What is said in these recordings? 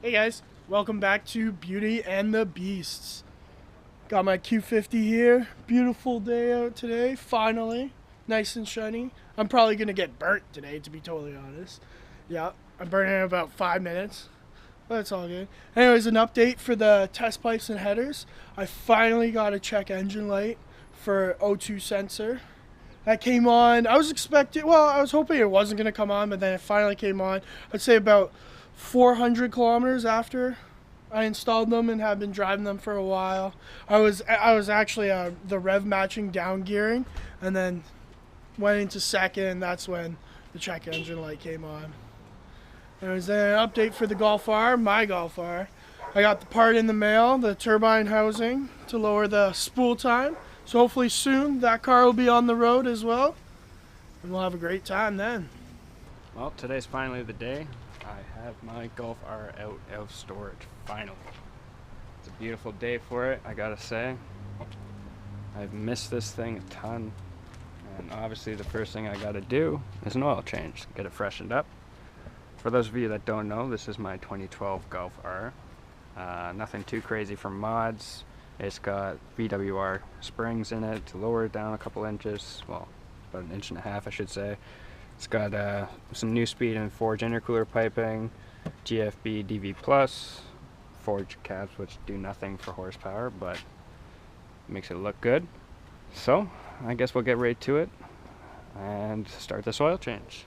Hey guys, welcome back to Beauty and the Beasts. Got my Q50 here. Beautiful day out today, finally. Nice and shiny. I'm probably gonna get burnt today, to be totally honest. Yeah, I'm burning in about 5 minutes, but it's all good. Anyways, an update for the test pipes and headers. I finally got a check engine light for O2 sensor. That came on. I was hoping it wasn't gonna come on, but then it finally came on. I'd say about 400 kilometers after I installed them and have been driving them for a while. I was actually the rev matching down gearing, and then went into second, and that's when the check engine light came on. There was an update for the Golf R, my Golf R. I got the part in the mail, the turbine housing to lower the spool time. So hopefully soon that car will be on the road as well, and we'll have a great time then. Well, today's finally the day. I have my Golf R out of storage, finally. It's a beautiful day for it, I gotta say. I've missed this thing a ton, and obviously the first thing I gotta do is an oil change, get it freshened up. For those of you that don't know, this is my 2012 Golf R. Nothing too crazy for mods. It's got VWR springs in it to lower it down a couple inches, well, about 1.5 inches, I should say. It's got some new speed and forge intercooler piping, GFB DV+, forge caps which do nothing for horsepower, but makes it look good. So I guess we'll get right to it and start this oil change.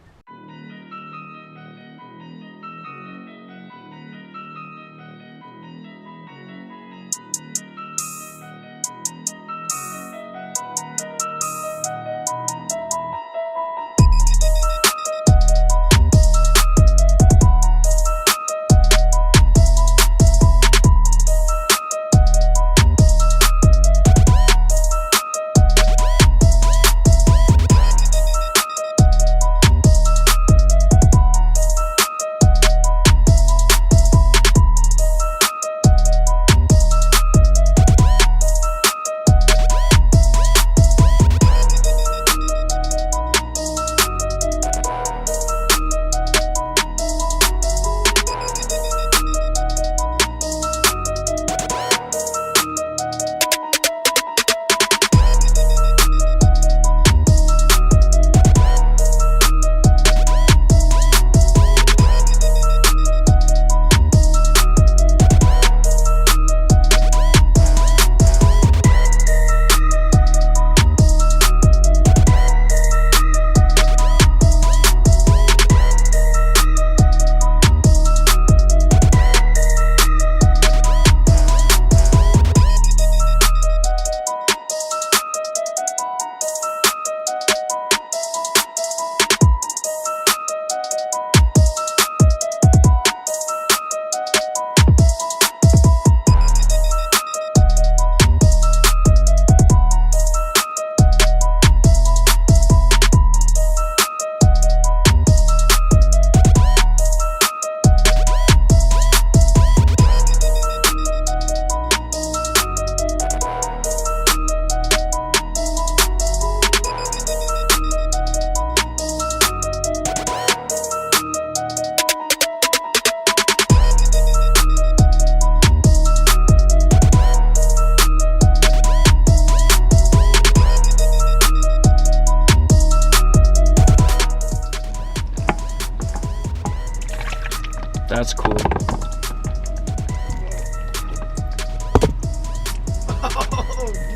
That's cool. Oh, dude.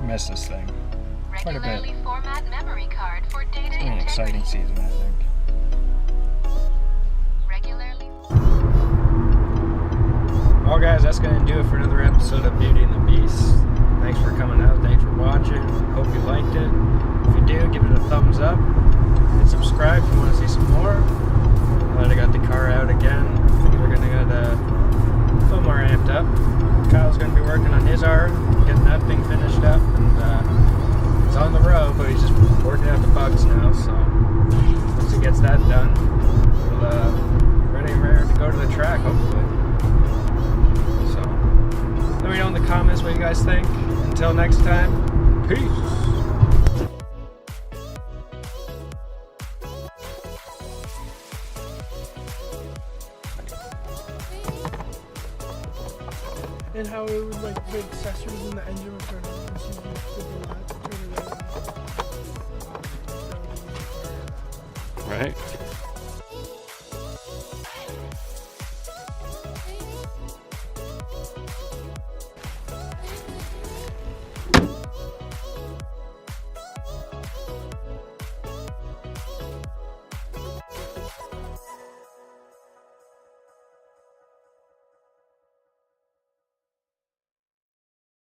miss this thing quite a bit. Regularly format memory card for data It's an exciting integrity. season, I think. Regularly. Well guys, that's going to do it for another episode of Beauty and the Beast. Thanks for coming out, thanks for watching, hope you liked it. If you do, give it a thumbs up, and subscribe if you want to see some more. Now that I got the car out again, things are going to get a little more amped up. Kyle's going to be working on his R, getting that thing finished up, and he's on the road, but he's just working out the bugs now, so once he gets that done, we'll ready to go to the track, hopefully. So, let me know in the comments what you guys think. Until next time, peace! And how it was like the accessories in the engine would turn on. So you just put the lights, turn it on. Right?